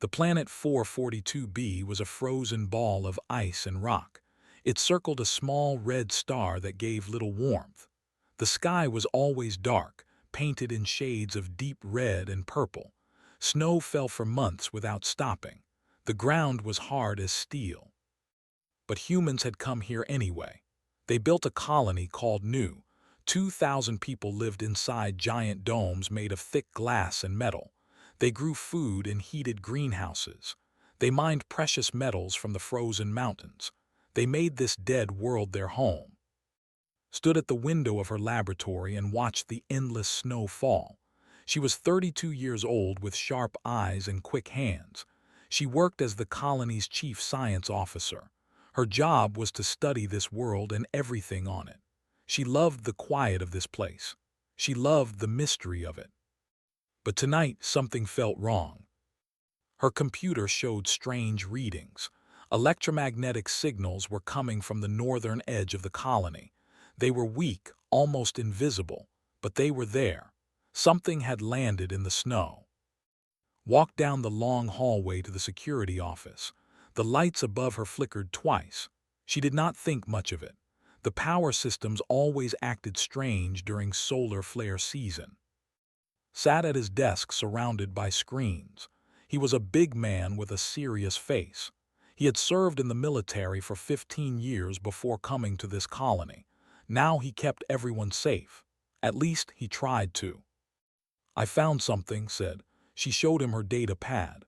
The planet 442b was a frozen ball of ice and rock. It circled a small red star that gave little warmth. The sky was always dark, painted in shades of deep red and purple. Snow fell for months without stopping. The ground was hard as steel. But humans had come here anyway. They built a colony called New. 2,000 people lived inside giant domes made of thick glass and metal. They grew food in heated greenhouses. They mined precious metals from the frozen mountains. They made this dead world their home. Stood at the window of her laboratory and watched the endless snow fall. She was 32 years old with sharp eyes and quick hands. She worked as the colony's chief science officer. Her job was to study this world and everything on it. She loved the quiet of this place. She loved the mystery of it. But tonight, something felt wrong. Her computer showed strange readings. Electromagnetic signals were coming from the northern edge of the colony. They were weak, almost invisible, but they were there. Something had landed in the snow. Walked down the long hallway to the security office. The lights above her flickered twice. She did not think much of it. The power systems always acted strange during solar flare season. Sat at his desk surrounded by screens. He was a big man with a serious face. He had served in the military for 15 years before coming to this colony. Now he kept everyone safe. At least he tried to. "I found something," said. She showed him her data pad.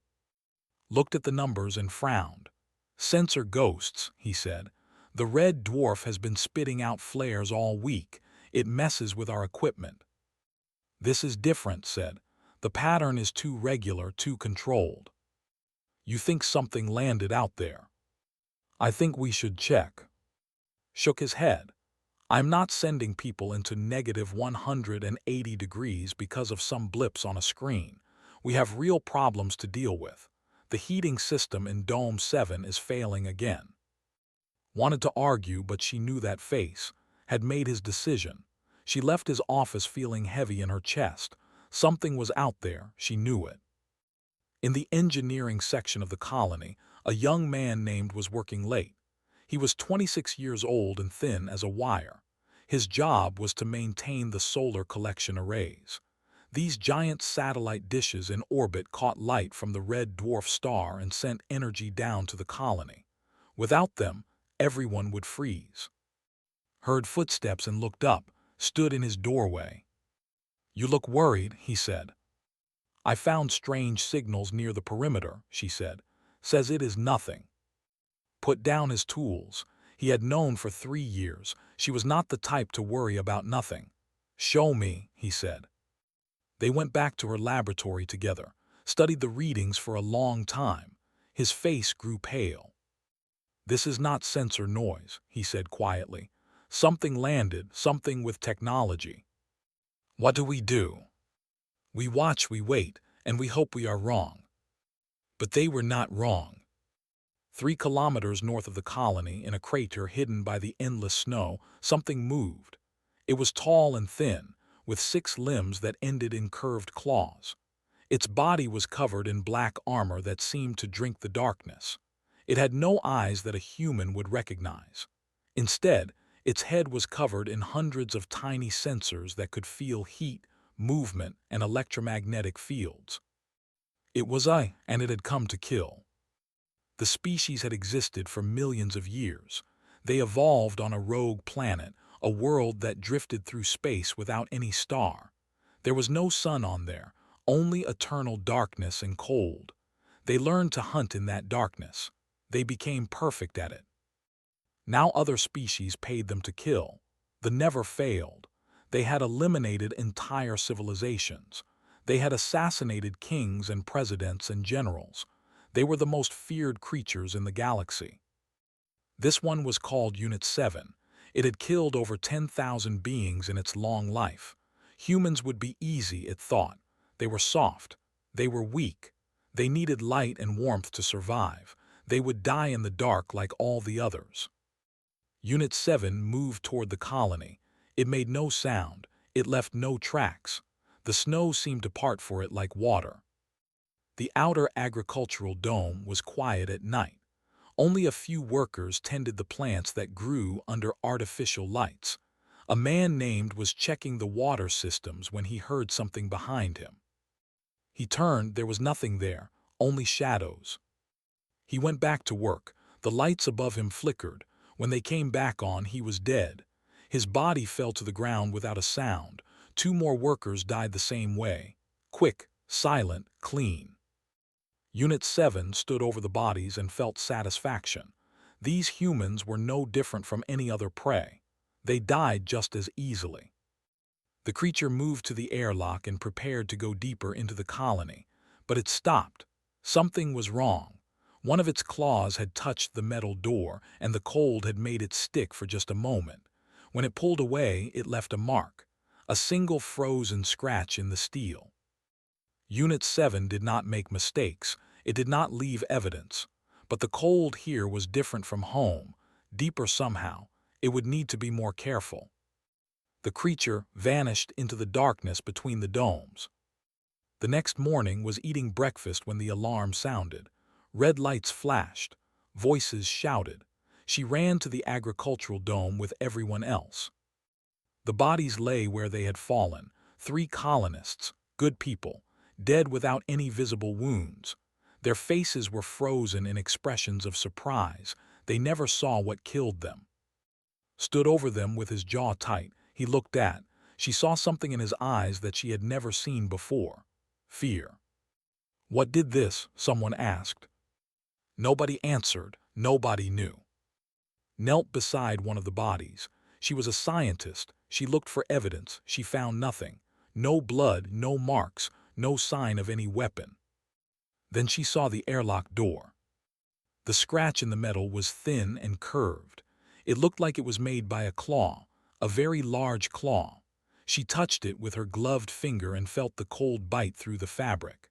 Looked at the numbers and frowned. "Sensor ghosts," he said. "The red dwarf has been spitting out flares all week. It messes with our equipment." "This is different," said. "The pattern is too regular, too controlled." "You think something landed out there?" "I think we should check." Shook his head. "I'm not sending people into negative 180 degrees because of some blips on a screen. We have real problems to deal with. The heating system in Dome 7 is failing again." Wanted to argue, but she knew that face, had made his decision. She left his office feeling heavy in her chest. Something was out there, she knew it. In the engineering section of the colony, a young man named was working late. He was 26 years old and thin as a wire. His job was to maintain the solar collection arrays. These giant satellite dishes in orbit caught light from the red dwarf star and sent energy down to the colony. Without them, everyone would freeze. Heard footsteps and looked up, stood in his doorway. "You look worried," he said. "I found strange signals near the perimeter," she said. "Says it is nothing." Put down his tools. He had known for 3 years. She was not the type to worry about nothing. "Show me," he said. They went back to her laboratory together, studied the readings for a long time. His face grew pale. "This is not sensor noise," he said quietly. "Something landed, something with technology. What do? We watch, we wait, and we hope we are wrong." But they were not wrong. 3 kilometers north of the colony, in a crater hidden by the endless snow, something moved. It was tall and thin, with 6 limbs that ended in curved claws. Its body was covered in black armor that seemed to drink the darkness. It had no eyes that a human would recognize. Instead, its head was covered in hundreds of tiny sensors that could feel heat, movement, and electromagnetic fields. It was and it had come to kill. The species had existed for millions of years. They evolved on a rogue planet, a world that drifted through space without any star. There was no sun on there, only eternal darkness and cold. They learned to hunt in that darkness. They became perfect at it. Now other species paid them to kill. The never failed. They had eliminated entire civilizations. They had assassinated kings and presidents and generals. They were the most feared creatures in the galaxy. This one was called Unit 7. It had killed over 10,000 beings in its long life. Humans would be easy, it thought. They were soft. They were weak. They needed light and warmth to survive. They would die in the dark like all the others. Unit 7 moved toward the colony. It made no sound. It left no tracks. The snow seemed to part for it like water. The outer agricultural dome was quiet at night. Only a few workers tended the plants that grew under artificial lights. A man named was checking the water systems when he heard something behind him. He turned, there was nothing there, only shadows. He went back to work. The lights above him flickered. When they came back on, he was dead. His body fell to the ground without a sound. Two more workers died the same way. Quick, silent, clean. Unit 7 stood over the bodies and felt satisfaction. These humans were no different from any other prey. They died just as easily. The creature moved to the airlock and prepared to go deeper into the colony, but it stopped. Something was wrong. One of its claws had touched the metal door, and the cold had made it stick for just a moment. When it pulled away, it left a mark, a single frozen scratch in the steel. Unit 7 did not make mistakes. It did not leave evidence. But the cold here was different from home, deeper somehow. It would need to be more careful. The creature vanished into the darkness between the domes. The next morning was eating breakfast when the alarm sounded. Red lights flashed. Voices shouted. She ran to the agricultural dome with everyone else. The bodies lay where they had fallen. 3 colonists, good people, dead without any visible wounds. Their faces were frozen in expressions of surprise. They never saw what killed them. Stood over them with his jaw tight, he looked at. She saw something in his eyes that she had never seen before. Fear. "What did this?" someone asked. Nobody answered. Nobody knew. Knelt beside one of the bodies. She was a scientist. She looked for evidence. She found nothing. No blood, no marks, no sign of any weapon. Then she saw the airlock door. The scratch in the metal was thin and curved. It looked like it was made by a claw, a very large claw. She touched it with her gloved finger and felt the cold bite through the fabric.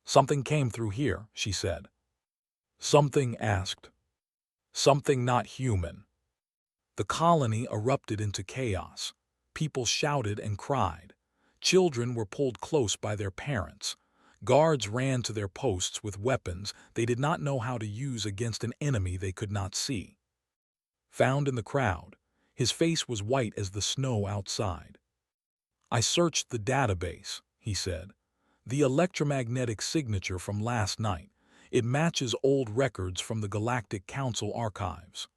"Something came through here," she said. Something asked. Something not human. The colony erupted into chaos. People shouted and cried. Children were pulled close by their parents. Guards ran to their posts with weapons they did not know how to use against an enemy they could not see. Found in the crowd, his face was white as the snow outside. "I searched the database," he said. "The electromagnetic signature from last night. It matches old records from the Galactic Council archives."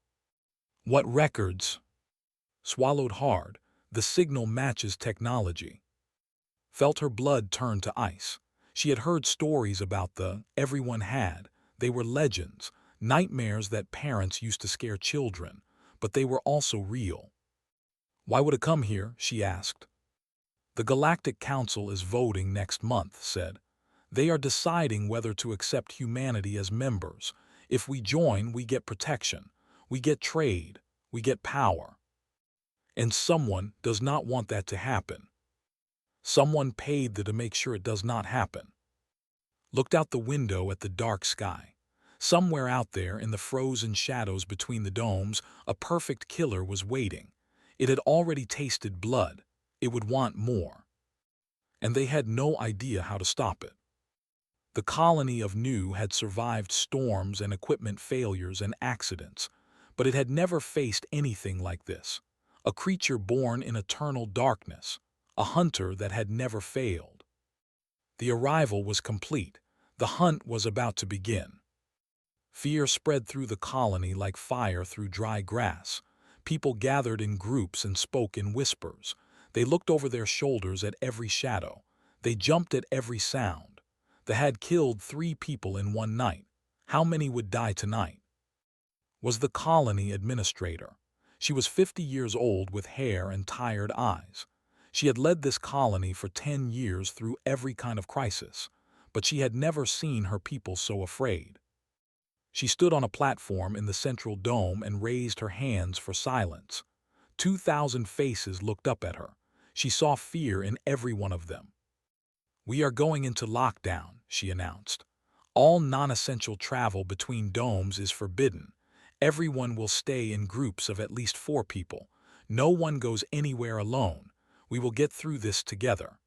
"What records?" Swallowed hard. "The signal matches technology." Felt her blood turn to ice. She had heard stories about everyone had. They were legends, nightmares that parents used to scare children, but they were also real. "Why would it come here?" she asked. "The Galactic Council is voting next month," said. "They are deciding whether to accept humanity as members. If we join, we get protection. We get trade. We get power. And someone does not want that to happen. Someone paid to make sure it does not happen." Looked out the window at the dark sky. Somewhere out there in the frozen shadows between the domes, a perfect killer was waiting. It had already tasted blood. It would want more. And they had no idea how to stop it. The colony of New had survived storms and equipment failures and accidents, but it had never faced anything like this. A creature born in eternal darkness, a hunter that had never failed. The arrival was complete. The hunt was about to begin. Fear spread through the colony like fire through dry grass. People gathered in groups and spoke in whispers. They looked over their shoulders at every shadow. They jumped at every sound. They had killed 3 people in one night. How many would die tonight? Was the colony administrator. She was 50 years old with hair and tired eyes. She had led this colony for 10 years through every kind of crisis, but she had never seen her people so afraid. She stood on a platform in the central dome and raised her hands for silence. 2,000 faces looked up at her. She saw fear in every one of them. "We are going into lockdown," she announced. "All non-essential travel between domes is forbidden. Everyone will stay in groups of at least 4 people. No one goes anywhere alone. We will get through this together."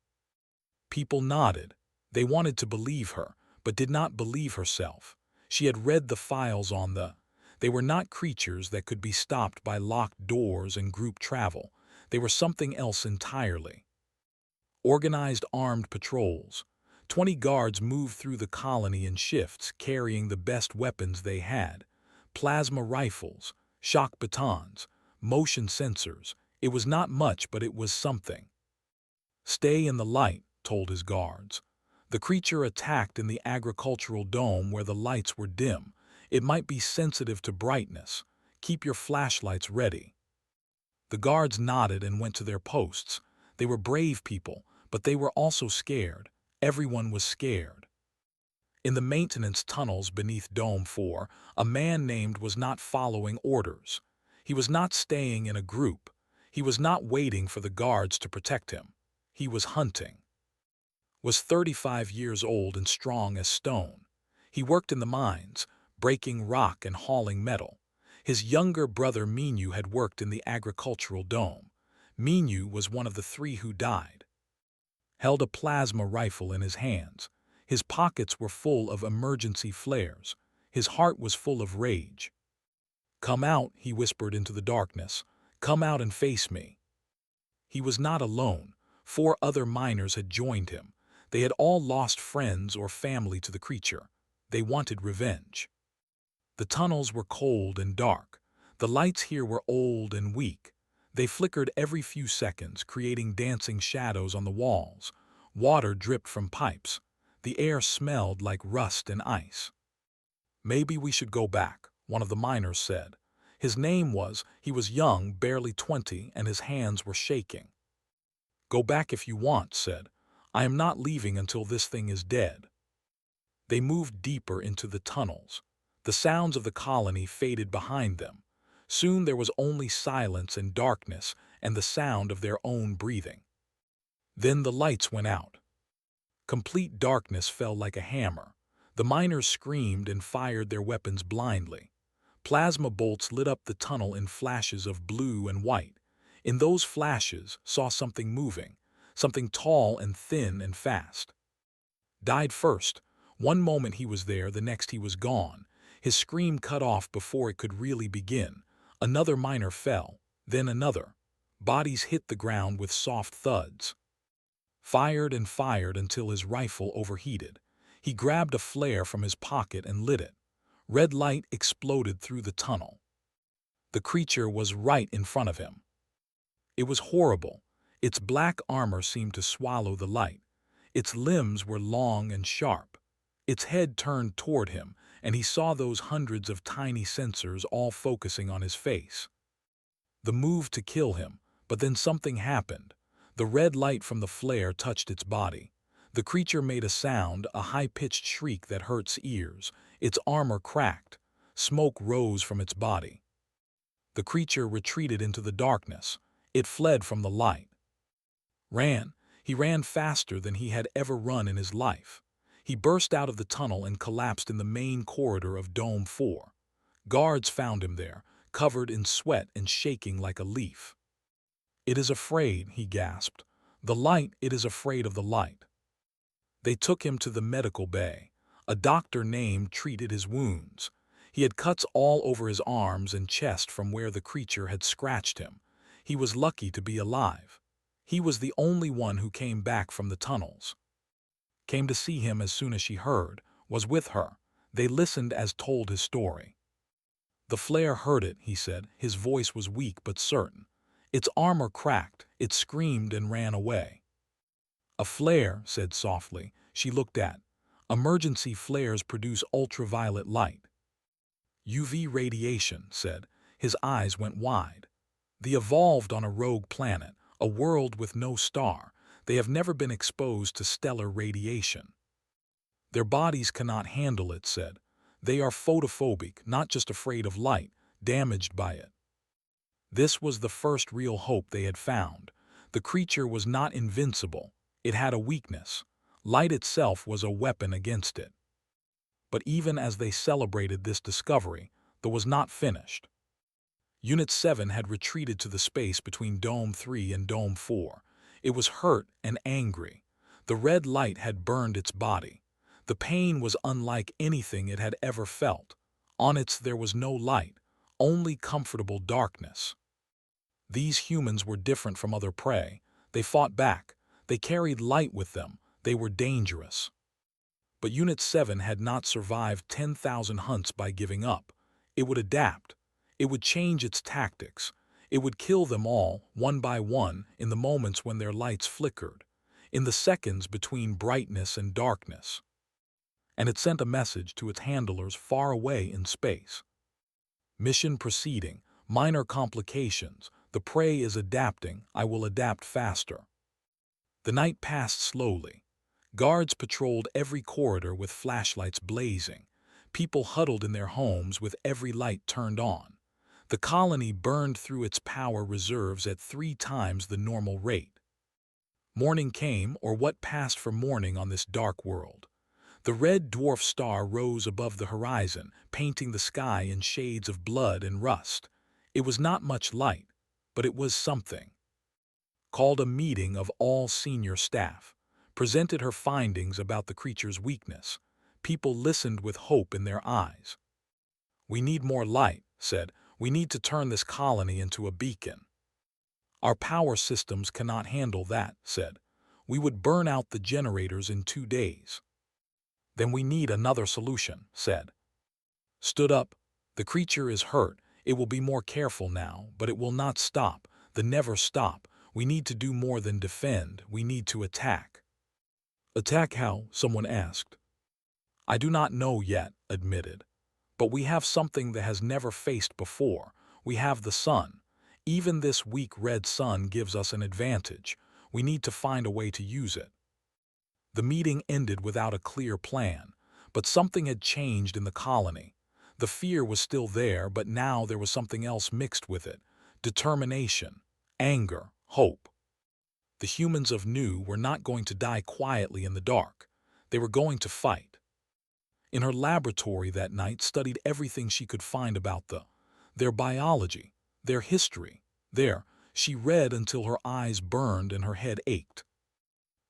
People nodded. They wanted to believe her, but did not believe herself. She had read the files on the. They were not creatures that could be stopped by locked doors and group travel. They were something else entirely. Organized armed patrols. 20 guards moved through the colony in shifts, carrying the best weapons they had. Plasma rifles, shock batons, motion sensors. It was not much, but it was something. "Stay in the light," told his guards. The creature attacked in the agricultural dome where the lights were dim. It might be sensitive to brightness. Keep your flashlights ready. The guards nodded and went to their posts. They were brave people, but they were also scared. Everyone was scared. In the maintenance tunnels beneath Dome 4, a man named was not following orders. He was not staying in a group. He was not waiting for the guards to protect him. He was hunting. Was 35 years old and strong as stone. He worked in the mines, breaking rock and hauling metal. His younger brother Minu had worked in the agricultural dome. Minu was one of the 3 who died. Held a plasma rifle in his hands. His pockets were full of emergency flares. His heart was full of rage. "Come out," he whispered into the darkness. "Come out and face me." He was not alone. 4 other miners had joined him. They had all lost friends or family to the creature. They wanted revenge. The tunnels were cold and dark. The lights here were old and weak. They flickered every few seconds, creating dancing shadows on the walls. Water dripped from pipes. The air smelled like rust and ice. "Maybe we should go back," one of the miners said. He was young, barely 20, and his hands were shaking. "Go back if you want," said. "I am not leaving until this thing is dead." They moved deeper into the tunnels. The sounds of the colony faded behind them. Soon there was only silence and darkness and the sound of their own breathing. Then the lights went out. Complete darkness fell like a hammer. The miners screamed and fired their weapons blindly. Plasma bolts lit up the tunnel in flashes of blue and white. In those flashes, saw something moving, something tall and thin and fast. Died first. One moment he was there, the next he was gone. His scream cut off before it could really begin. Another miner fell, then another. Bodies hit the ground with soft thuds. Fired and fired until his rifle overheated. He grabbed a flare from his pocket and lit it. Red light exploded through the tunnel. The creature was right in front of him. It was horrible. Its black armor seemed to swallow the light. Its limbs were long and sharp. Its head turned toward him, and he saw those hundreds of tiny sensors all focusing on his face. The move to kill him, but then something happened. The red light from the flare touched its body. The creature made a sound, a high-pitched shriek that hurts ears. Its armor cracked. Smoke rose from its body. The creature retreated into the darkness. It fled from the light. He ran faster than he had ever run in his life. He burst out of the tunnel and collapsed in the main corridor of Dome 4. Guards found him there, covered in sweat and shaking like a leaf. "It is afraid," he gasped. It is afraid of the light." They took him to the medical bay. A doctor named treated his wounds. He had cuts all over his arms and chest from where the creature had scratched him. He was lucky to be alive. He was the only one who came back from the tunnels. Came to see him as soon as she heard, was with her. They listened as told his story. "The flare heard it," he said. His voice was weak but certain. "Its armor cracked. It screamed and ran away." "A flare," said softly. She looked at. "Emergency flares produce ultraviolet light." "UV radiation," said. His eyes went wide. "They evolved on a rogue planet, a world with no star. They have never been exposed to stellar radiation. Their bodies cannot handle it," said. "They are photophobic, not just afraid of light, damaged by it." This was the first real hope they had found. The creature was not invincible. It had a weakness. Light itself was a weapon against it. But even as they celebrated this discovery, the was not finished. Unit 7 had retreated to the space between Dome 3 and Dome 4. It was hurt and angry. The red light had burned its body. The pain was unlike anything it had ever felt. On it there was no light, only comfortable darkness. These humans were different from other prey. They fought back. They carried light with them. They were dangerous. But Unit 7 had not survived 10,000 hunts by giving up. It would adapt. It would change its tactics. It would kill them all, one by one, in the moments when their lights flickered, in the seconds between brightness and darkness. And it sent a message to its handlers far away in space. Mission proceeding, minor complications, the prey is adapting, I will adapt faster. The night passed slowly. Guards patrolled every corridor with flashlights blazing. People huddled in their homes with every light turned on. The colony burned through its power reserves at 3 times the normal rate. Morning came, or what passed for morning on this dark world. The red dwarf star rose above the horizon, painting the sky in shades of blood and rust. It was not much light, but it was something. Called a meeting of all senior staff. Presented her findings about the creature's weakness. People listened with hope in their eyes. "We need more light," said. "We need to turn this colony into a beacon." "Our power systems cannot handle that," said. "We would burn out the generators in 2 days." "Then we need another solution," said. Stood up. "The creature is hurt. It will be more careful now, but it will not stop. The never stop. We need to do more than defend. We need to attack." "Attack how?" someone asked. "I do not know yet," admitted. "But we have something that has never faced before. We have the sun. Even this weak red sun gives us an advantage. We need to find a way to use it." The meeting ended without a clear plan, but something had changed in the colony. The fear was still there, but now there was something else mixed with it: determination, anger, hope. The humans of Nu were not going to die quietly in the dark. They were going to fight. In her laboratory that night studied everything she could find about their biology, their history, she read until her eyes burned and her head ached.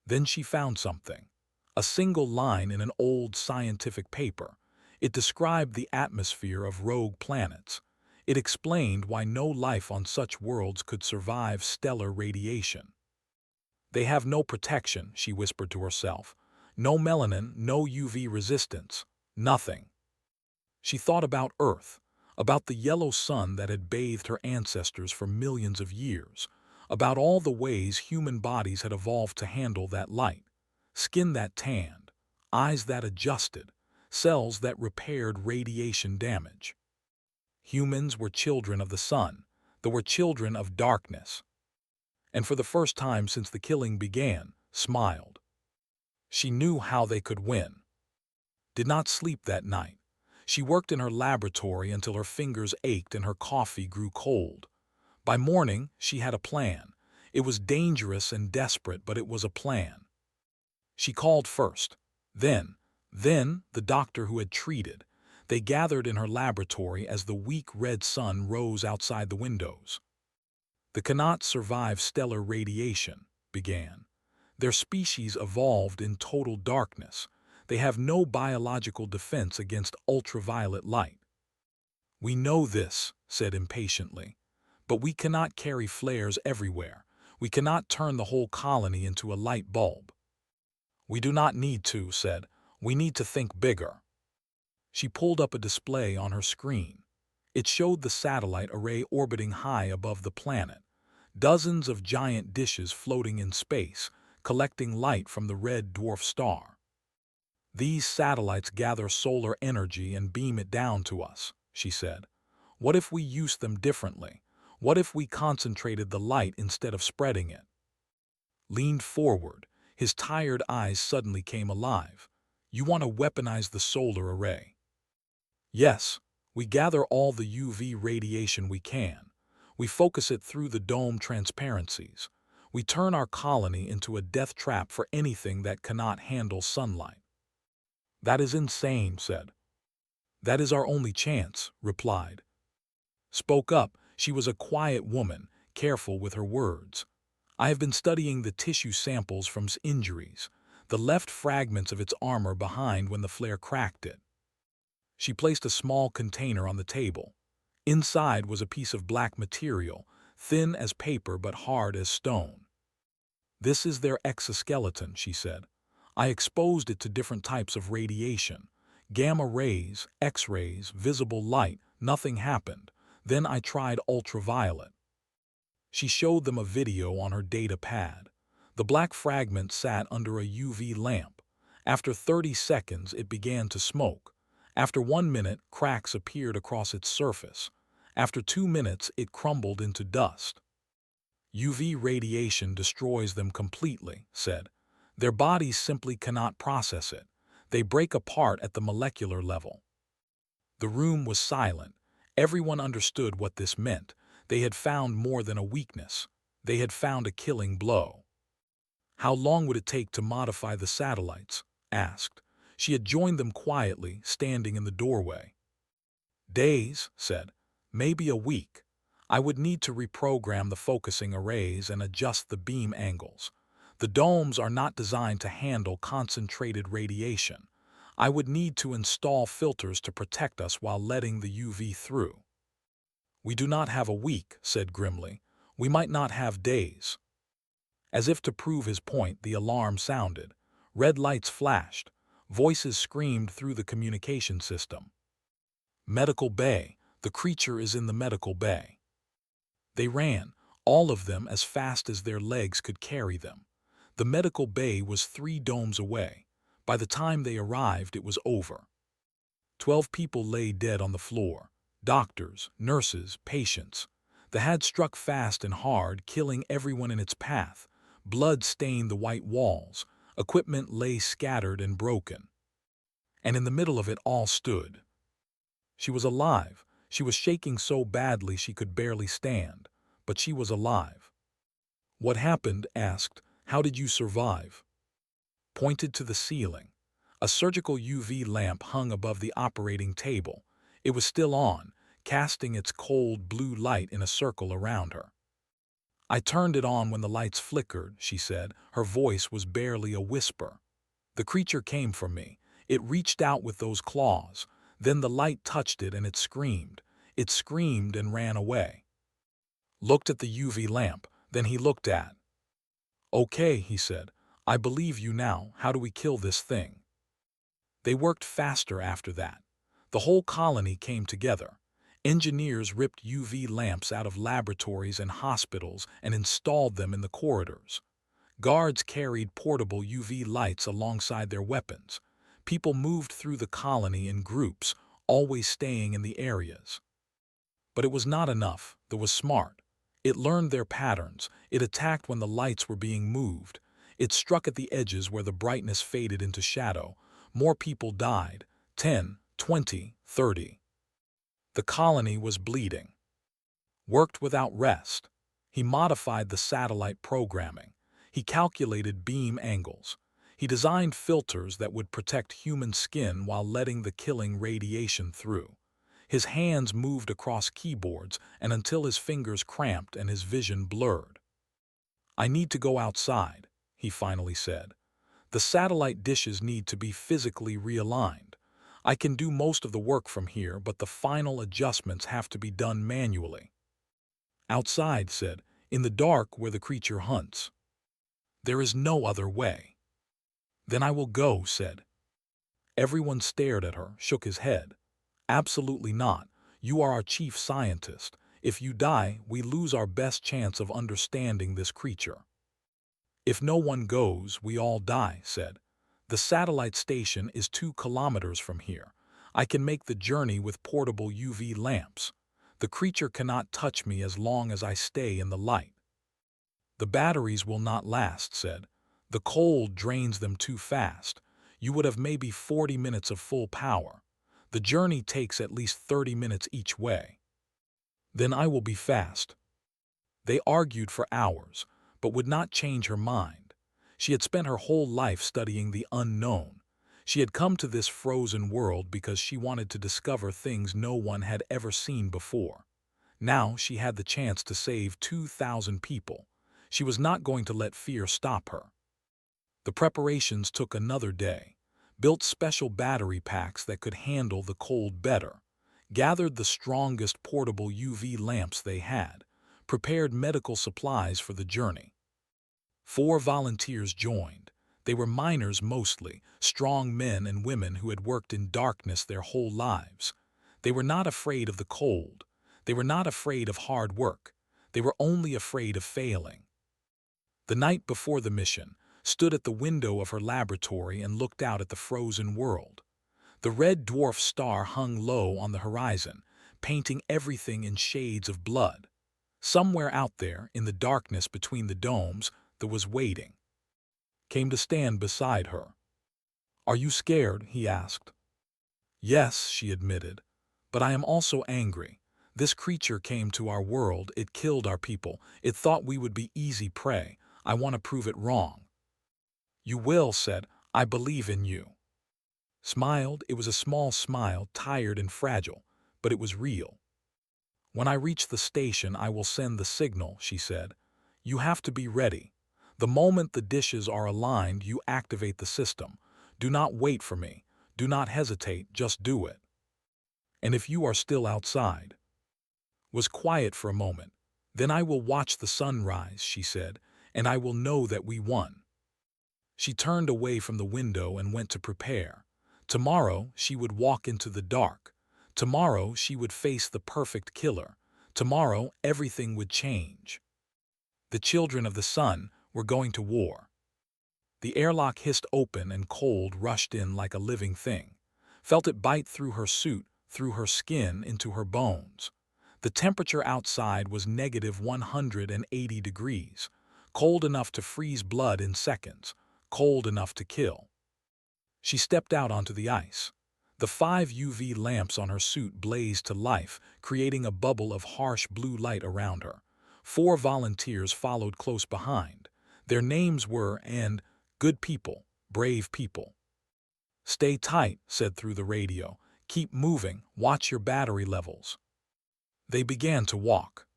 Then she found something. A single line in an old scientific paper. It described the atmosphere of rogue planets. It explained why no life on such worlds could survive stellar radiation. "They have no protection," she whispered to herself. "No melanin, no UV resistance, nothing." She thought about Earth, about the yellow sun that had bathed her ancestors for millions of years, about all the ways human bodies had evolved to handle that light. Skin that tanned, eyes that adjusted, cells that repaired radiation damage. Humans were children of the sun. They were children of darkness. And for the first time since the killing began, smiled. She knew how they could win. Did not sleep that night. She worked in her laboratory until her fingers ached and her coffee grew cold. By morning, she had a plan. It was dangerous and desperate, but it was a plan. She called first. Then the doctor who had treated. They gathered in her laboratory as the weak red sun rose outside the windows. "The cannot survive stellar radiation," began. "Their species evolved in total darkness. They have no biological defense against ultraviolet light." "We know this," said impatiently. "But we cannot carry flares everywhere. We cannot turn the whole colony into a light bulb." "We do not need to," said. "We need to think bigger." She pulled up a display on her screen. It showed the satellite array orbiting high above the planet. Dozens of giant dishes floating in space, collecting light from the red dwarf star. "These satellites gather solar energy and beam it down to us," she said. "What if we used them differently? What if we concentrated the light instead of spreading it?" Leaned forward, his tired eyes suddenly came alive. "You want to weaponize the solar array?" "Yes, we gather all the UV radiation we can. We focus it through the dome transparencies. We turn our colony into a death trap for anything that cannot handle sunlight." "That is insane," said. "That is our only chance," replied. Spoke up. She was a quiet woman, careful with her words. "I have been studying the tissue samples from injuries. the left fragments of its armor behind when the flare cracked it. She placed a small container on the table. Inside was a piece of black material, thin as paper but hard as stone. "This is their exoskeleton," she said. "I exposed it to different types of radiation. Gamma rays, X-rays, visible light, nothing happened. Then I tried ultraviolet." She showed them a video on her data pad. The black fragment sat under a UV lamp. After 30 seconds, it began to smoke. After 1 minute, cracks appeared across its surface. After 2 minutes, it crumbled into dust. "UV radiation destroys them completely," said. "Their bodies simply cannot process it. They break apart at the molecular level." The room was silent. Everyone understood what this meant. They had found more than a weakness. They had found a killing blow. "How long would it take to modify the satellites?" asked. She had joined them quietly, standing in the doorway. "Days," said. "Maybe a week. I would need to reprogram the focusing arrays and adjust the beam angles. The domes are not designed to handle concentrated radiation. I would need to install filters to protect us while letting the UV through." "We do not have a week," said grimly. "We might not have days." As if to prove his point, the alarm sounded. Red lights flashed. Voices screamed through the communication system. "Medical bay. The creature is in the medical bay." They ran, all of them as fast as their legs could carry them. The medical bay was 3 domes away. By the time they arrived, it was over. 12 people lay dead on the floor. Doctors, nurses, patients. The had struck fast and hard, killing everyone in its path. Blood stained the white walls. Equipment lay scattered and broken. And in the middle of it all stood. She was alive. She was shaking so badly she could barely stand, but she was alive. "What happened?" asked. "How did you survive?" Pointed to the ceiling. A surgical UV lamp hung above the operating table. It was still on, casting its cold blue light in a circle around her. "I turned it on when the lights flickered," she said. Her voice was barely a whisper. "The creature came for me. It reached out with those claws. Then the light touched it and it screamed. It screamed and ran away." Looked at the UV lamp, then he looked at. "Okay," he said. "I believe you now. How do we kill this thing?" They worked faster after that. The whole colony came together. Engineers ripped UV lamps out of laboratories and hospitals and installed them in the corridors. Guards carried portable UV lights alongside their weapons. People moved through the colony in groups, always staying in the areas. But it was not enough. It was smart. It learned their patterns. It attacked when the lights were being moved. It struck at the edges where the brightness faded into shadow. More people died. 10, 20, 30. The colony was bleeding. Worked without rest. He modified the satellite programming. He calculated beam angles. He designed filters that would protect human skin while letting the killing radiation through. His hands moved across keyboards and until his fingers cramped and his vision blurred. "I need to go outside," he finally said. "The satellite dishes need to be physically realigned. I can do most of the work from here, but the final adjustments have to be done manually." "Outside," said, "in the dark where the creature hunts. There is no other way." "Then I will go," said. Everyone stared at her, shook his head. "Absolutely not. You are our chief scientist. If you die, we lose our best chance of understanding this creature." "If no one goes, we all die," said. "The satellite station is 2 kilometers from here. I can make the journey with portable UV lamps. The creature cannot touch me as long as I stay in the light." "The batteries will not last," said. "The cold drains them too fast. You would have maybe 40 minutes of full power. The journey takes at least 30 minutes each way." "Then I will be fast." They argued for hours, but would not change her mind. She had spent her whole life studying the unknown. She had come to this frozen world because she wanted to discover things no one had ever seen before. Now she had the chance to save 2,000 people. She was not going to let fear stop her. The preparations took another day. Built special battery packs that could handle the cold better. Gathered the strongest portable UV lamps they had. Prepared medical supplies for the journey. 4 volunteers joined. They were miners mostly, strong men and women who had worked in darkness their whole lives. They were not afraid of the cold. They were not afraid of hard work. They were only afraid of failing. The night before the mission, stood at the window of her laboratory and looked out at the frozen world. The red dwarf star hung low on the horizon, painting everything in shades of blood. Somewhere out there, in the darkness between the domes, there was waiting. Came to stand beside her. "Are you scared?" he asked. "Yes," she admitted, "but I am also angry. This creature came to our world, it killed our people, it thought we would be easy prey. I want to prove it wrong." "You will," said, "I believe in you." Smiled, it was a small smile, tired and fragile, but it was real. "When I reach the station, I will send the signal," she said. "You have to be ready. The moment the dishes are aligned, you activate the system. Do not wait for me. Do not hesitate, just do it. And if you are still outside." Was quiet for a moment. "Then I will watch the sun rise," she said, "and I will know that we won." She turned away from the window and went to prepare. Tomorrow she would walk into the dark. Tomorrow she would face the perfect killer. Tomorrow everything would change. The children of the sun were going to war. The airlock hissed open and cold rushed in like a living thing. Felt it bite through her suit, through her skin, into her bones. The temperature outside was -180 degrees. Cold enough to freeze blood in seconds. Cold enough to kill. She stepped out onto the ice. The 5 UV lamps on her suit blazed to life, creating a bubble of harsh blue light around her. 4 volunteers followed close behind. Their names were, and, good people, brave people. "Stay tight," said through the radio. "Keep moving, watch your battery levels." They began to walk.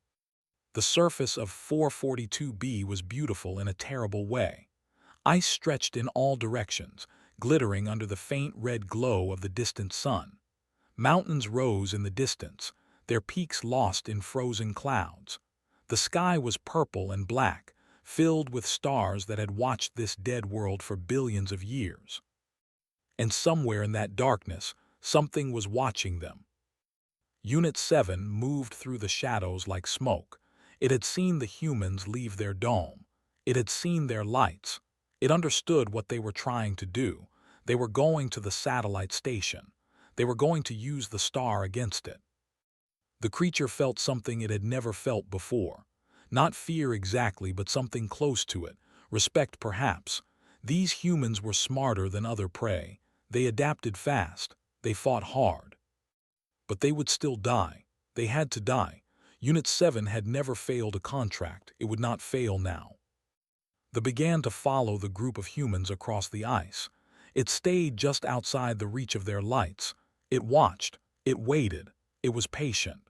The surface of 442B was beautiful in a terrible way. Ice stretched in all directions, glittering under the faint red glow of the distant sun. Mountains rose in the distance, their peaks lost in frozen clouds. The sky was purple and black, filled with stars that had watched this dead world for billions of years. And somewhere in that darkness, something was watching them. Unit 7 moved through the shadows like smoke. It had seen the humans leave their dome. It had seen their lights. It understood what they were trying to do. They were going to the satellite station. They were going to use the star against it. The creature felt something it had never felt before. Not fear exactly, but something close to it. Respect, perhaps. These humans were smarter than other prey. They adapted fast. They fought hard. But they would still die. They had to die. Unit 7 had never failed a contract. It would not fail now. They began to follow the group of humans across the ice. It stayed just outside the reach of their lights. It watched. It waited. It was patient.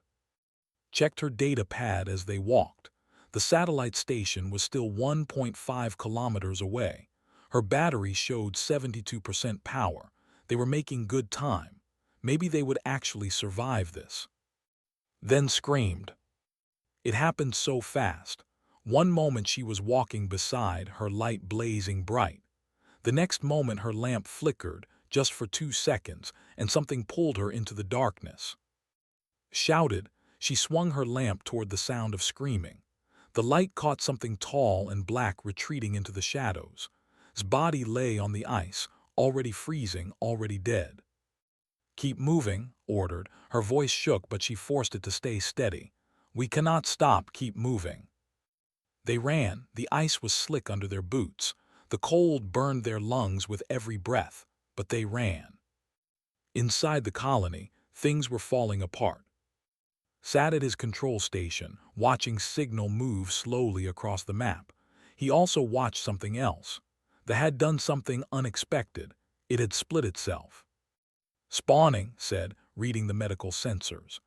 Checked her data pad as they walked. The satellite station was still 1.5 kilometers away. Her battery showed 72% power. They were making good time. Maybe they would actually survive this. Then screamed. It happened so fast. One moment she was walking beside, her light blazing bright. The next moment her lamp flickered, just for 2 seconds, and something pulled her into the darkness. Shouted, she swung her lamp toward the sound of screaming. The light caught something tall and black retreating into the shadows. His body lay on the ice, already freezing, already dead. "Keep moving," ordered. Her voice shook, but she forced it to stay steady. "We cannot stop, keep moving." They ran. The ice was slick under their boots. The cold burned their lungs with every breath, but they ran. Inside the colony, things were falling apart. Sat at his control station, watching signal move slowly across the map. He also watched something else. They had done something unexpected. It had split itself. "Spawning," said, reading the medical sensors.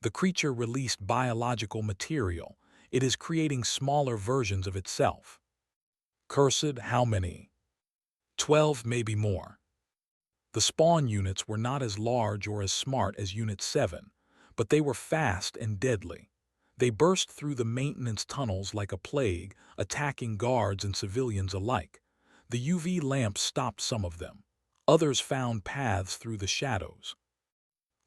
"The creature released biological material. It is creating smaller versions of itself." "Cursed, how many?" 12, maybe more. The spawn units were not as large or as smart as Unit 7, but they were fast and deadly. They burst through the maintenance tunnels like a plague, attacking guards and civilians alike. The UV lamps stopped some of them. Others found paths through the shadows.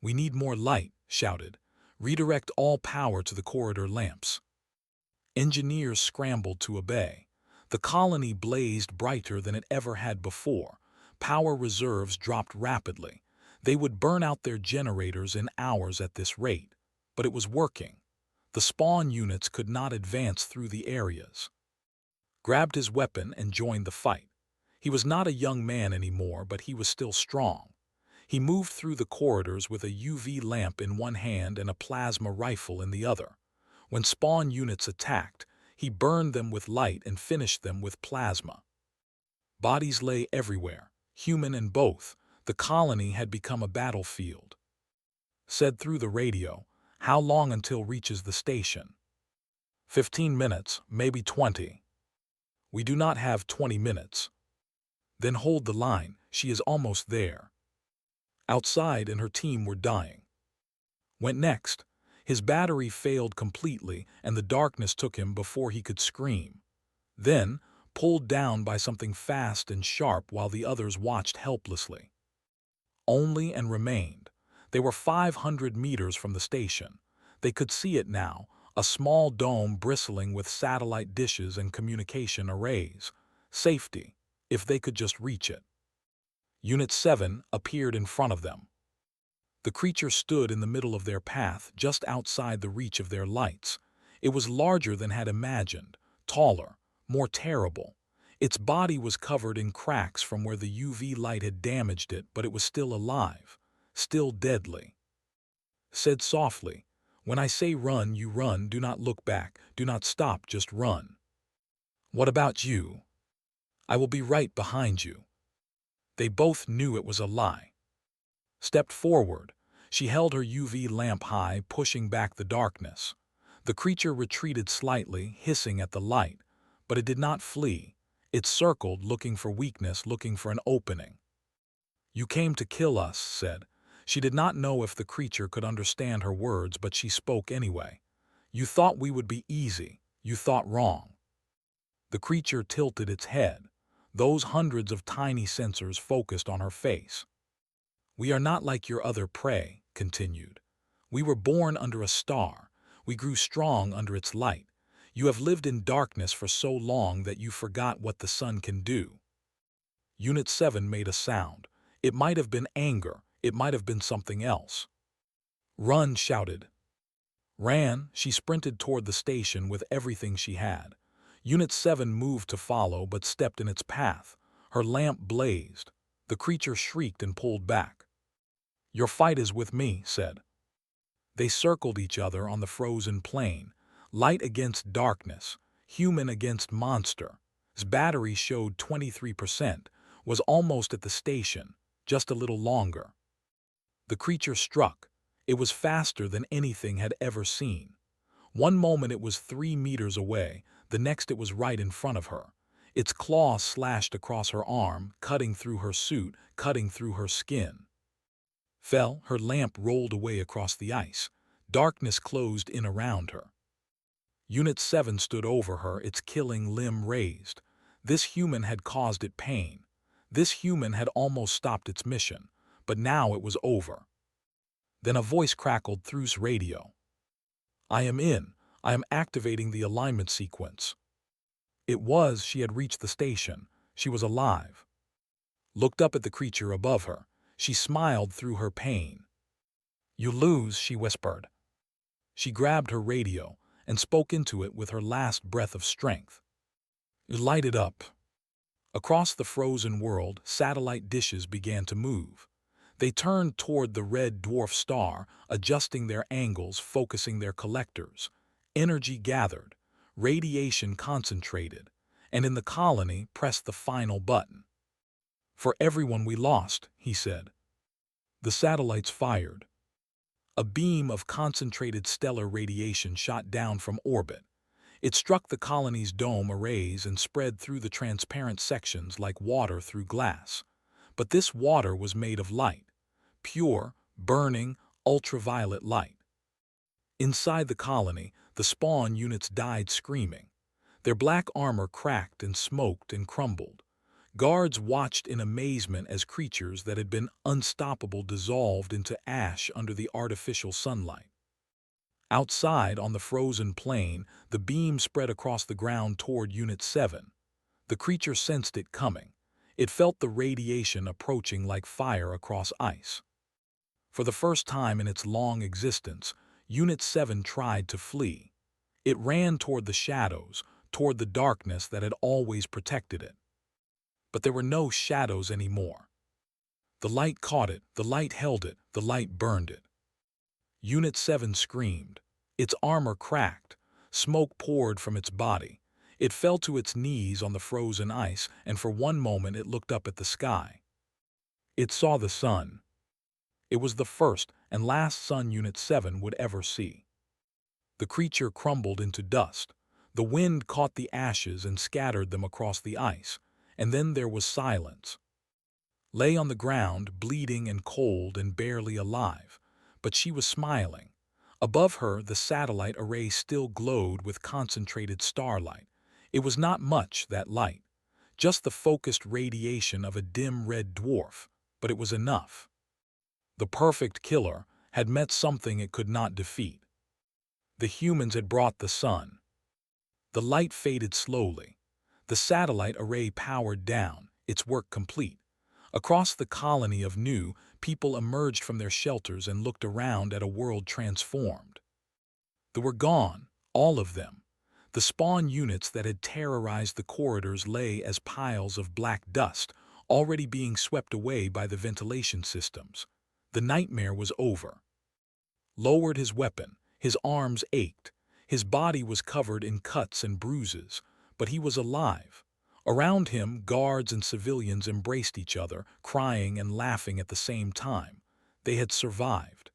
"We need more light," shouted. "Redirect all power to the corridor lamps." Engineers scrambled to obey. The colony blazed brighter than it ever had before. Power reserves dropped rapidly. They would burn out their generators in hours at this rate. But it was working. The spawn units could not advance through the areas. Grabbed his weapon and joined the fight. He was not a young man anymore, but he was still strong. He moved through the corridors with a UV lamp in one hand and a plasma rifle in the other. When spawn units attacked, he burned them with light and finished them with plasma. Bodies lay everywhere, human and both. The colony had become a battlefield. Said through the radio, "How long until reaches the station?" 15 minutes, maybe 20. "We do not have 20 minutes. "Then hold the line, she is almost there." Outside and her team were dying. Went next. His battery failed completely and the darkness took him before he could scream. Then, pulled down by something fast and sharp while the others watched helplessly. Only and remained. They were 500 meters from the station. They could see it now, a small dome bristling with satellite dishes and communication arrays. Safety, if they could just reach it. Unit 7 appeared in front of them. The creature stood in the middle of their path, just outside the reach of their lights. It was larger than had imagined, taller, more terrible. Its body was covered in cracks from where the UV light had damaged it, but it was still alive, still deadly. Said softly, "When I say run, you run, do not look back, do not stop, just run." "What about you?" "I will be right behind you." They both knew it was a lie. Stepped forward. She held her UV lamp high, pushing back the darkness. The creature retreated slightly, hissing at the light, but it did not flee. It circled, looking for weakness, looking for an opening. "You came to kill us," said. She did not know if the creature could understand her words, but she spoke anyway. "You thought we would be easy. You thought wrong." The creature tilted its head. Those hundreds of tiny sensors focused on her face. "We are not like your other prey," continued. "We were born under a star. We grew strong under its light. You have lived in darkness for so long that you forgot what the sun can do." Unit 7 made a sound. It might have been anger. It might have been something else. "Run," shouted. Ran. She sprinted toward the station with everything she had. Unit 7 moved to follow, but stepped in its path. Her lamp blazed. The creature shrieked and pulled back. "Your fight is with me," said. They circled each other on the frozen plain, light against darkness, human against monster. His battery showed 23%, was almost at the station, just a little longer. The creature struck. It was faster than anything had ever seen. One moment it was 3 meters away, the next it was right in front of her. Its claws slashed across her arm, cutting through her suit, cutting through her skin. Fell, her lamp rolled away across the ice. Darkness closed in around her. Unit 7 stood over her, its killing limb raised. This human had caused it pain. This human had almost stopped its mission, but now it was over. Then a voice crackled through radio. "I am in. I am activating the alignment sequence." She had reached the station. She was alive. Looked up at the creature above her. She smiled through her pain. "You lose," she whispered. She grabbed her radio and spoke into it with her last breath of strength. It lighted up. Across the frozen world, satellite dishes began to move. They turned toward the red dwarf star, adjusting their angles, focusing their collectors. Energy gathered, radiation concentrated, and in the colony pressed the final button. "For everyone we lost," he said. The satellites fired. A beam of concentrated stellar radiation shot down from orbit. It struck the colony's dome arrays and spread through the transparent sections like water through glass. But this water was made of light, pure, burning, ultraviolet light. Inside the colony, the spawn units died screaming. Their black armor cracked and smoked and crumbled. Guards watched in amazement as creatures that had been unstoppable dissolved into ash under the artificial sunlight. Outside, on the frozen plain, the beam spread across the ground toward Unit 7. The creature sensed it coming. It felt the radiation approaching like fire across ice. For the first time in its long existence, Unit 7 tried to flee. It ran toward the shadows, toward the darkness that had always protected it. But there were no shadows anymore. The light caught it, the light held it, the light burned it. Unit 7 screamed. Its armor cracked. Smoke poured from its body. It fell to its knees on the frozen ice, and for one moment it looked up at the sky. It saw the sun. It was the first and last sun Unit 7 would ever see. The creature crumbled into dust. The wind caught the ashes and scattered them across the ice, and then there was silence. Lay on the ground, bleeding and cold and barely alive, but she was smiling. Above her, the satellite array still glowed with concentrated starlight. It was not much, that light, just the focused radiation of a dim red dwarf, but it was enough. The perfect killer had met something it could not defeat. The humans had brought the sun. The light faded slowly. The satellite array powered down, its work complete. Across the colony of Nu, people emerged from their shelters and looked around at a world transformed. They were gone, all of them. The spawn units that had terrorized the corridors lay as piles of black dust, already being swept away by the ventilation systems. The nightmare was over. Lowered his weapon, his arms ached. His body was covered in cuts and bruises, but he was alive. Around him, guards and civilians embraced each other, crying and laughing at the same time. They had survived.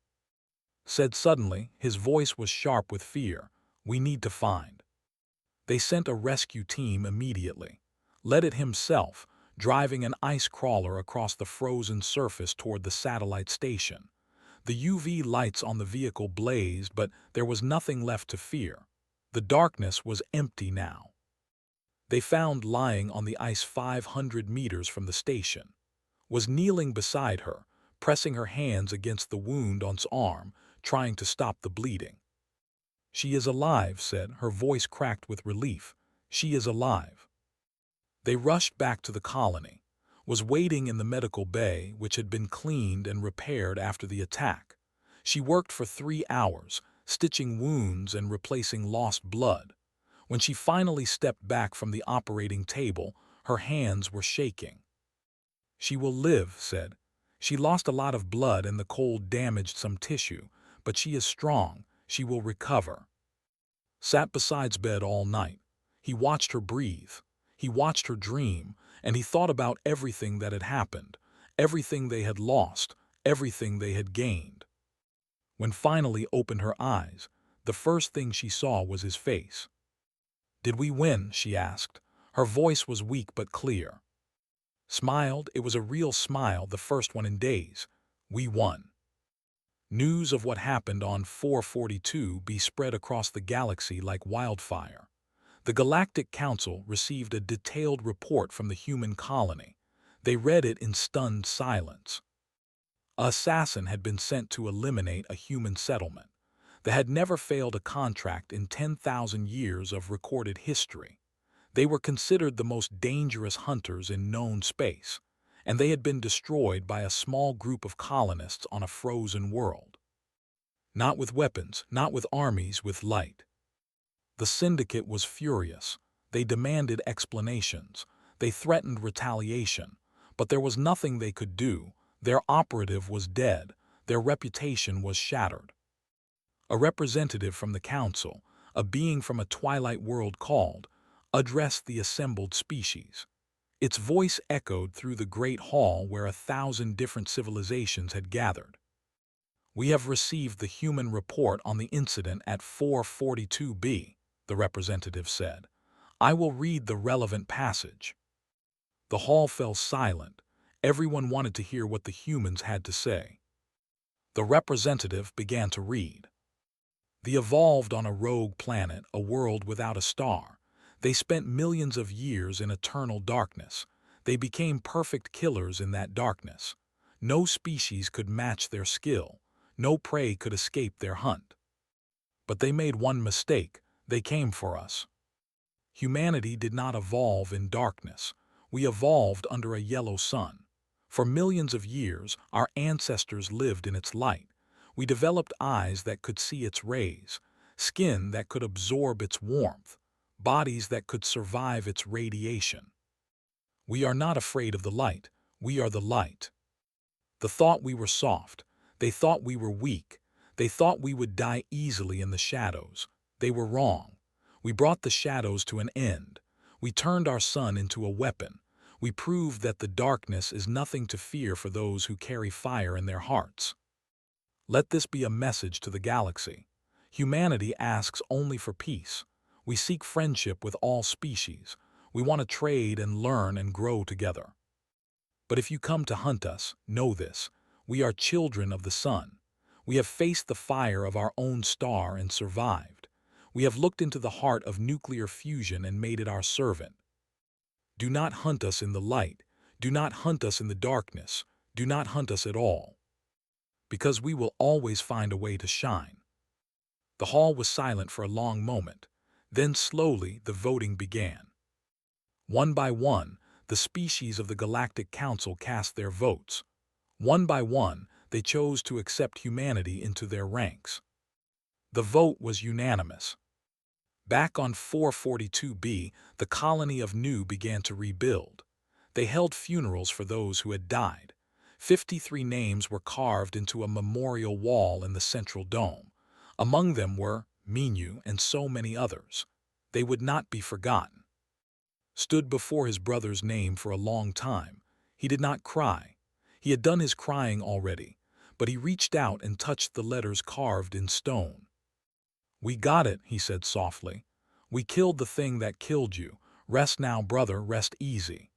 Said suddenly, his voice was sharp with fear, "We need to find." They sent a rescue team immediately. Led it himself, driving an ice crawler across the frozen surface toward the satellite station. The UV lights on the vehicle blazed, but there was nothing left to fear. The darkness was empty now. They found lying on the ice 500 meters from the station. Was kneeling beside her, pressing her hands against the wound on its arm, trying to stop the bleeding. "She is alive," said, her voice cracked with relief. "She is alive." They rushed back to the colony. Was waiting in the medical bay, which had been cleaned and repaired after the attack. She worked for 3 hours, stitching wounds and replacing lost blood. When she finally stepped back from the operating table, her hands were shaking. "She will live," said. "She lost a lot of blood and the cold damaged some tissue, but she is strong. She will recover." Sat beside's bed all night. He watched her breathe. He watched her dream, and he thought about everything that had happened, everything they had lost, everything they had gained. When finally opened her eyes, the first thing she saw was his face. "Did we win?" she asked. Her voice was weak but clear. Smiled, it was a real smile, the first one in days. "We won." News of what happened on 442b spread across the galaxy like wildfire. The Galactic Council received a detailed report from the human colony. They read it in stunned silence. An assassin had been sent to eliminate a human settlement that had never failed a contract in 10,000 years of recorded history. They were considered the most dangerous hunters in known space, and they had been destroyed by a small group of colonists on a frozen world. Not with weapons, not with armies, with light. The syndicate was furious. They demanded explanations. They threatened retaliation. But there was nothing they could do. Their operative was dead. Their reputation was shattered. A representative from the council, a being from a twilight world called, addressed the assembled species. Its voice echoed through the great hall where 1,000 different civilizations had gathered. "We have received the human report on the incident at 442b. the representative said. "I will read the relevant passage." The hall fell silent. Everyone wanted to hear what the humans had to say. The representative began to read. They evolved on a rogue planet, a world without a star. They spent millions of years in eternal darkness. They became perfect killers in that darkness. No species could match their skill. No prey could escape their hunt. But they made one mistake. They came for us. Humanity did not evolve in darkness. We evolved under a yellow sun. For millions of years, our ancestors lived in its light. We developed eyes that could see its rays, skin that could absorb its warmth, bodies that could survive its radiation. We are not afraid of the light. We are the light. They thought we were soft. They thought we were weak. They thought we would die easily in the shadows. They were wrong. We brought the shadows to an end. We turned our sun into a weapon. We proved that the darkness is nothing to fear for those who carry fire in their hearts. Let this be a message to the galaxy. Humanity asks only for peace. We seek friendship with all species. We want to trade and learn and grow together. But if you come to hunt us, know this: we are children of the sun. We have faced the fire of our own star and survived. We have looked into the heart of nuclear fusion and made it our servant. Do not hunt us in the light. Do not hunt us in the darkness. Do not hunt us at all. Because we will always find a way to shine. The hall was silent for a long moment. Then slowly the voting began. One by one, the species of the Galactic Council cast their votes. One by one, they chose to accept humanity into their ranks. The vote was unanimous. Back on 442b, the colony of Nu began to rebuild. They held funerals for those who had died. 53 names were carved into a memorial wall in the central dome. Among them were Minu and so many others. They would not be forgotten. Stood before his brother's name for a long time. He did not cry. He had done his crying already, but he reached out and touched the letters carved in stone. "We got it," he said softly. "We killed the thing that killed you. Rest now, brother, rest easy."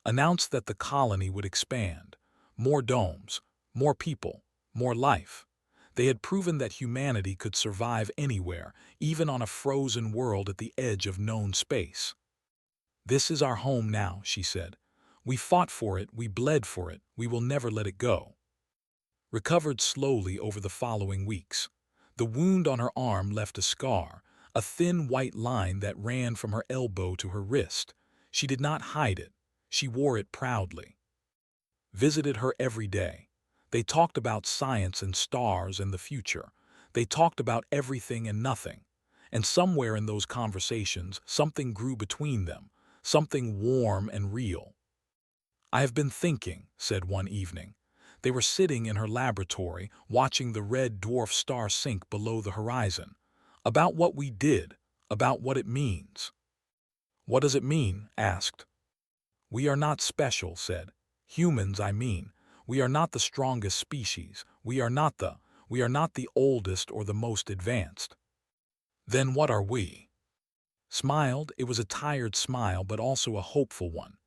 Announced that the colony would expand. More domes, more people, more life. They had proven that humanity could survive anywhere, even on a frozen world at the edge of known space. "This is our home now," she said. "We fought for it, we bled for it, we will never let it go." Recovered slowly over the following weeks. The wound on her arm left a scar, a thin white line that ran from her elbow to her wrist. She did not hide it. She wore it proudly. Visited her every day. They talked about science and stars and the future. They talked about everything and nothing. And somewhere in those conversations, something grew between them, something warm and real. "I have been thinking," said one evening. They were sitting in her laboratory, watching the red dwarf star sink below the horizon. "About what we did, about what it means." "What does it mean?" asked. "We are not special," said. "Humans, I mean. We are not the strongest species. We are not the oldest or the most advanced." "Then what are we?" Smiled. It was a tired smile, but also a hopeful one.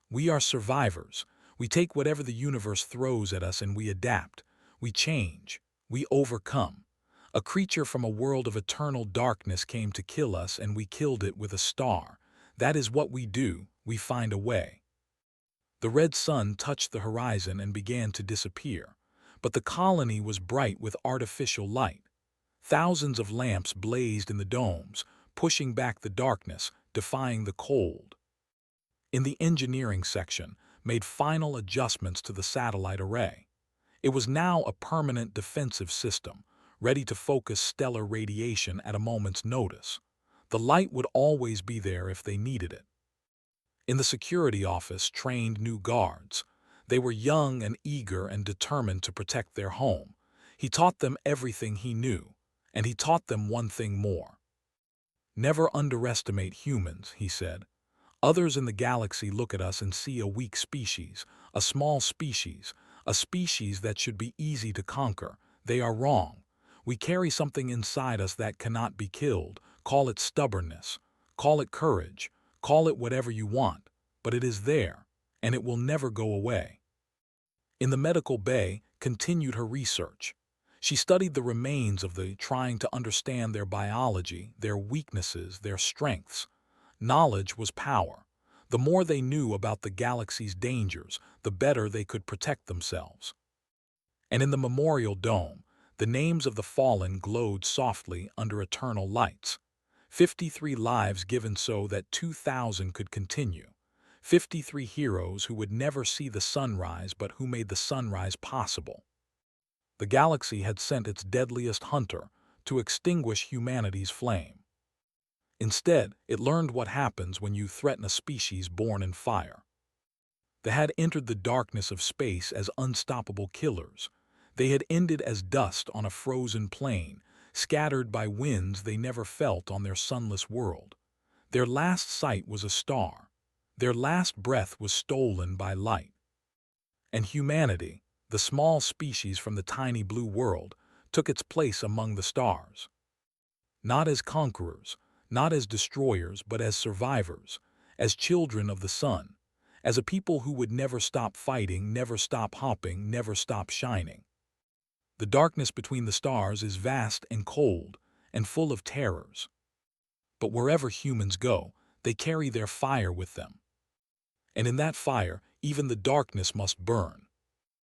"We are survivors. We take whatever the universe throws at us and we adapt. We change. We overcome. A creature from a world of eternal darkness came to kill us and we killed it with a star. That is what we do. We find a way." The red sun touched the horizon and began to disappear. But the colony was bright with artificial light. Thousands of lamps blazed in the domes, pushing back the darkness, defying the cold. In the engineering section, made final adjustments to the satellite array. It was now a permanent defensive system, ready to focus stellar radiation at a moment's notice. The light would always be there if they needed it. In the security office trained new guards. They were young and eager and determined to protect their home. He taught them everything he knew, and he taught them one thing more. "Never underestimate humans," he said. "Others in the galaxy look at us and see a weak species, a small species, a species that should be easy to conquer. They are wrong. We carry something inside us that cannot be killed, call it stubbornness, call it courage, call it whatever you want, but it is there, and it will never go away. In the medical bay, continued her research. She studied the remains of the, trying to understand their biology, their weaknesses, their strengths. Knowledge was power. The more they knew about the galaxy's dangers, the better they could protect themselves. And in the memorial dome, the names of the fallen glowed softly under eternal lights. 53 lives given so that 2,000 could continue. 53 heroes who would never see the sunrise but who made the sunrise possible. The galaxy had sent its deadliest hunter to extinguish humanity's flame. Instead, it learned what happens when you threaten a species born in fire. They had entered the darkness of space as unstoppable killers. They had ended as dust on a frozen plain, scattered by winds they never felt on their sunless world. Their last sight was a star. Their last breath was stolen by light. And humanity, the small species from the tiny blue world, took its place among the stars. Not as conquerors, not as destroyers, but as survivors, as children of the sun, as a people who would never stop fighting, never stop hopping, never stop shining. The darkness between the stars is vast and cold and full of terrors. But wherever humans go, they carry their fire with them. And in that fire, even the darkness must burn.